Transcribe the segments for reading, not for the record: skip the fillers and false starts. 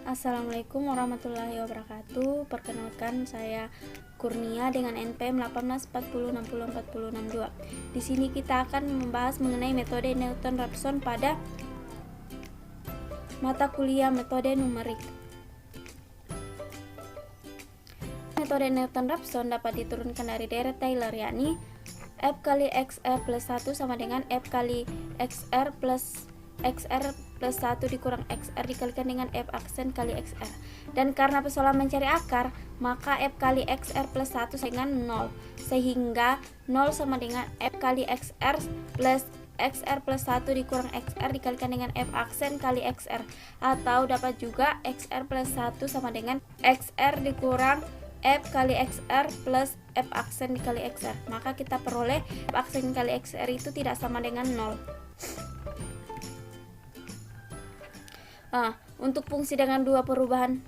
Assalamualaikum warahmatullahi wabarakatuh. Perkenalkan, saya Kurnia dengan NPM 1840604062. Di sini kita akan membahas mengenai metode Newton-Raphson pada mata kuliah metode numerik. Metode Newton-Raphson dapat diturunkan dari deret Taylor, yakni F kali XR plus 1 sama dengan F kali XR plus 1 dikurang XR dikalikan dengan F aksen kali XR. Dan karena persoalan mencari akar, maka F kali XR plus 1 dengan 0, sehingga 0 sama dengan F kali XR plus 1 dikurang XR dikalikan dengan F aksen kali XR, atau dapat juga XR plus 1 sama dengan XR dikurang F kali XR plus F aksen dikali XR. Maka kita peroleh F aksen kali XR itu tidak sama dengan 0. Untuk fungsi dengan dua perubahan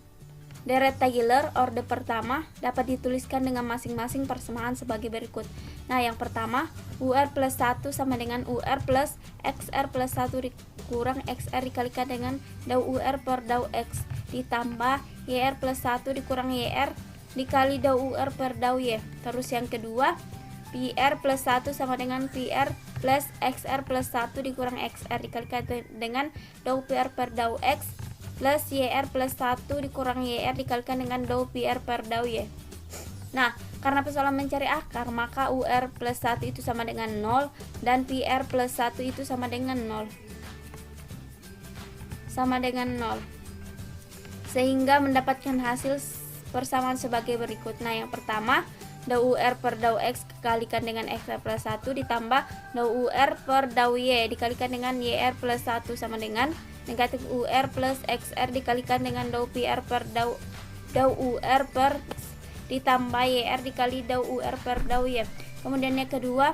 deret Taylor, orde pertama dapat dituliskan dengan masing-masing persamaan sebagai berikut. Nah, yang pertama, UR plus 1 sama dengan UR plus XR plus 1 dikurang XR dikalikan dengan dau UR per dau X ditambah YR plus 1 dikurang YR dikali dau UR per dau Y. Terus yang kedua, PR plus 1 sama dengan PR plus XR plus 1 dikurang XR dikalikan dengan dau PR per dau X plus YR plus 1 dikurang YR dikalikan dengan dau PR per dau Y. Nah, karena persoalan mencari akar, maka UR plus 1 itu sama dengan 0 dan PR plus 1 itu sama dengan 0. Sehingga mendapatkan hasil persamaan sebagai berikut. Nah, yang pertama, dau UR per dau X dikalikan dengan XR plus 1 ditambah dau UR per dau Y dikalikan dengan YR plus 1 sama dengan negatif UR plus XR dikalikan dengan dau PR per dau UR per X ditambah YR dikali dau UR per dau Y. Kemudian yang kedua,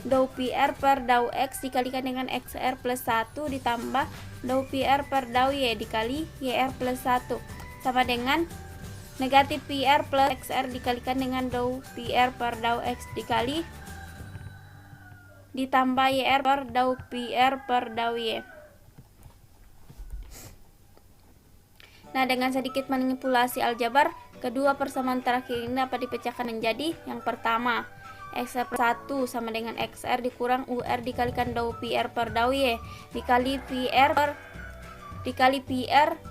dau PR per dau X dikalikan dengan XR plus 1 ditambah dau PR per dau Y dikali YR plus 1 sama dengan negatif PR plus XR dikalikan dengan dau PR per dau X dikali ditambah YR per dau PR per dau Y. Nah, dengan sedikit manipulasi aljabar, kedua persamaan terakhir ini dapat dipecahkan menjadi yang pertama, XR per 1 sama dengan XR dikurang UR dikalikan dau PR per dau Y dikali PR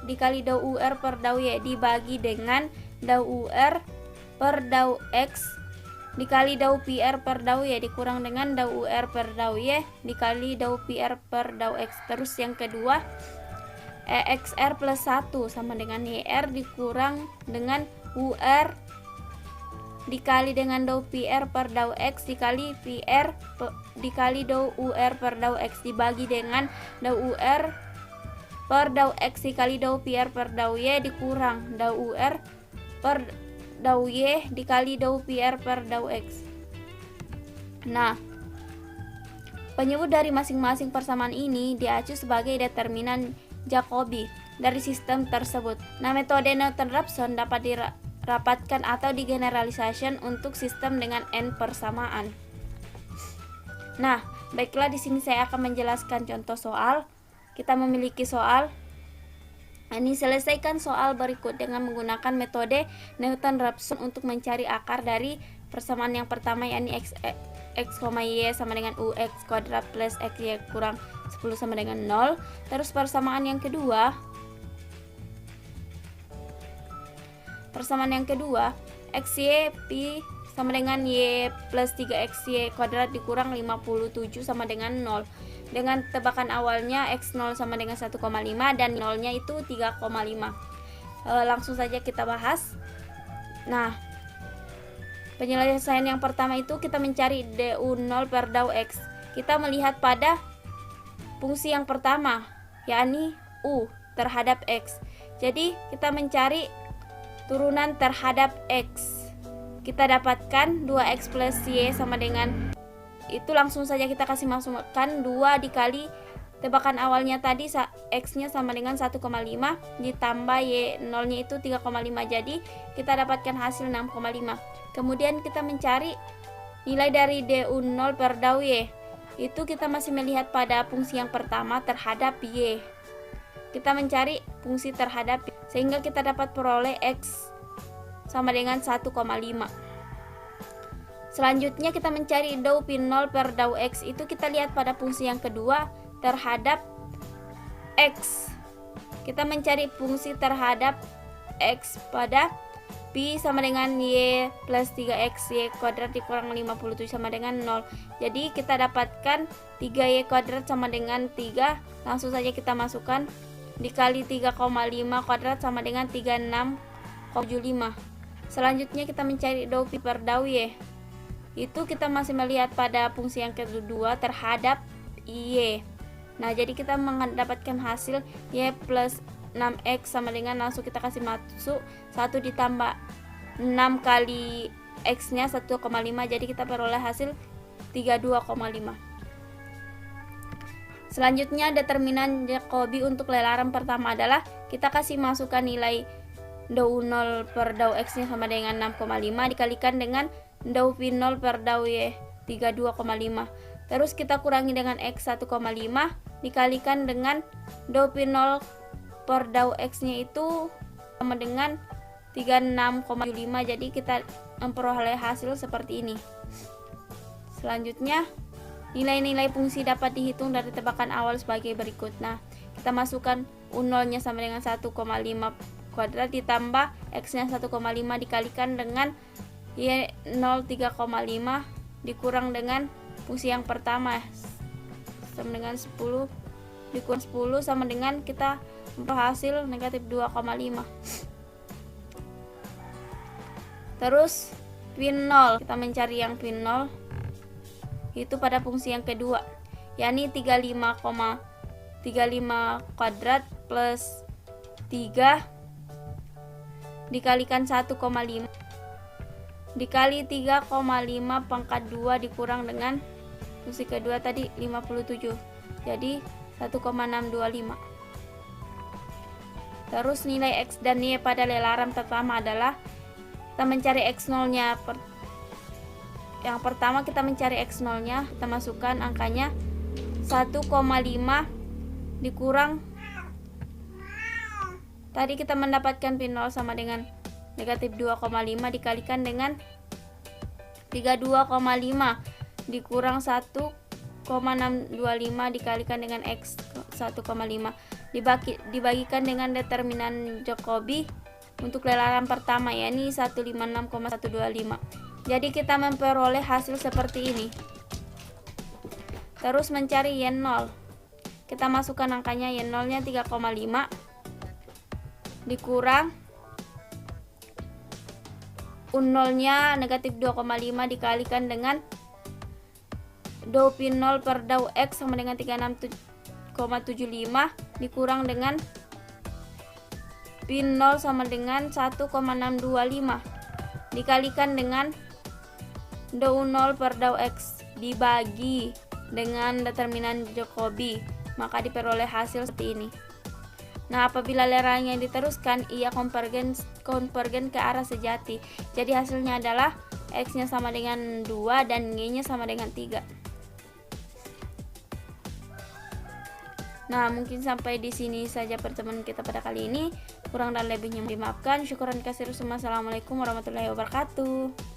dikali dau UR per dau Y dibagi dengan dau UR per dau X dikali dau PR per dau Y dikurang dengan dau UR per dau Y dikali dau PR per dau X. Terus yang kedua, XR plus 1 sama dengan YR dikurang dengan UR dikali dengan dau PR per dau X dikali dau UR per dau X dibagi dengan dau UR per dau X dikali dau PR per dau Y dikurang dau UR per dau Y dikali dau PR per dau X. Nah, penyebut dari masing-masing persamaan ini diacu sebagai determinan Jacobi dari sistem tersebut. Nah, metode Newton-Raphson dapat dirapatkan atau digeneralisasi untuk sistem dengan n persamaan. Nah, baiklah, di sini saya akan menjelaskan contoh soal. Kita memiliki soal. Ini selesaikan soal berikut dengan menggunakan metode Newton-Raphson untuk mencari akar dari persamaan yang pertama, yakni x, y sama dengan ux kuadrat plus xy kurang 10 sama dengan 0. Terus persamaan yang kedua, xy pi sama dengan y plus 3xy kuadrat dikurang 57 sama dengan 0. Dengan tebakan awalnya x0 sama dengan 1,5 dan 0-nya itu 3,5. Langsung saja kita bahas. Nah, penyelesaian yang pertama itu kita mencari du0 per dau x. Kita melihat pada fungsi yang pertama, yakni u terhadap x. Jadi kita mencari turunan terhadap x. Kita dapatkan 2x plus y sama dengan itu langsung saja kita kasih masukkan 2 dikali tebakan awalnya tadi, X-nya sama dengan 1,5 ditambah Y0 nya itu 3,5, jadi kita dapatkan hasil 6,5. Kemudian kita mencari nilai dari DU0 per dau Y, itu kita masih melihat pada fungsi yang pertama terhadap Y. Kita mencari fungsi terhadap Y, sehingga kita dapat peroleh X sama dengan 1,5. Selanjutnya kita mencari dau P0 per dau X, itu kita lihat pada fungsi yang kedua terhadap X. Kita mencari fungsi terhadap X pada Pi sama dengan Y plus 3X Y kuadrat dikurang 57 sama dengan 0. Jadi kita dapatkan 3Y kuadrat sama dengan 3. Langsung saja kita masukkan dikali 3,5 kuadrat sama dengan 36,75. Selanjutnya kita mencari dau Pi per dau Y, itu kita masih melihat pada fungsi yang kedua terhadap Y. Nah, jadi kita mendapatkan hasil Y plus 6X sama dengan, langsung kita kasih masuk 1 ditambah 6 kali X nya 1,5, jadi kita peroleh hasil 32,5. Selanjutnya determinan Jacobi untuk lelaran pertama adalah kita kasih masukkan nilai dau 0 per dau X nya sama dengan 6,5 dikalikan dengan dau P0 per dau Y 32,5. Terus kita kurangi dengan X 1,5 dikalikan dengan dau P0 per dau X nya itu sama dengan 36,75, jadi kita memperoleh hasil seperti ini. Selanjutnya nilai-nilai fungsi dapat dihitung dari tebakan awal sebagai berikut. Nah, kita masukkan U0 nya sama dengan 1,5 kuadrat ditambah X nya 1,5 dikalikan dengan Y0 3,5 dikurang dengan fungsi yang pertama sama dengan 10 dikurang 10 sama dengan kita berhasil negatif 2,5. Terus P0, kita mencari yang P0 itu pada fungsi yang kedua, yakni 35 kuadrat plus 3 dikalikan 1,5 dikali 3,5 pangkat 2 dikurang dengan fungsi kedua tadi 57, jadi 1,625. Terus nilai X dan Y pada lelaran pertama adalah kita mencari X0 nya. Yang pertama kita mencari X0 nya, kita masukkan angkanya 1,5 dikurang tadi kita mendapatkan P0 sama dengan negatif 2,5 dikalikan dengan 32,5 dikurang 1,625 dikalikan dengan X 1,5 dibagikan dengan determinan Jacobi untuk lelaran pertama, yakni 156,125. Jadi kita memperoleh hasil seperti ini. Terus mencari Y0, kita masukkan angkanya, Y0 nya 3,5 dikurang U0 nya negatif 2,5 dikalikan dengan dau P0 per dau X sama dengan 36,75 dikurang dengan P0 sama dengan 1,625 dikalikan dengan dau 0 per dau X dibagi dengan determinan Jacobi, maka diperoleh hasil seperti ini. Nah, apabila lelarannya diteruskan, ia konvergen ke arah sejati. Jadi hasilnya adalah X nya sama dengan 2 dan Y nya sama dengan 3. Nah, mungkin sampai di sini saja pertemuan kita pada kali ini. Kurang dan lebihnya dimaafkan. Syukuran kasih. Assalamualaikum warahmatullahi wabarakatuh.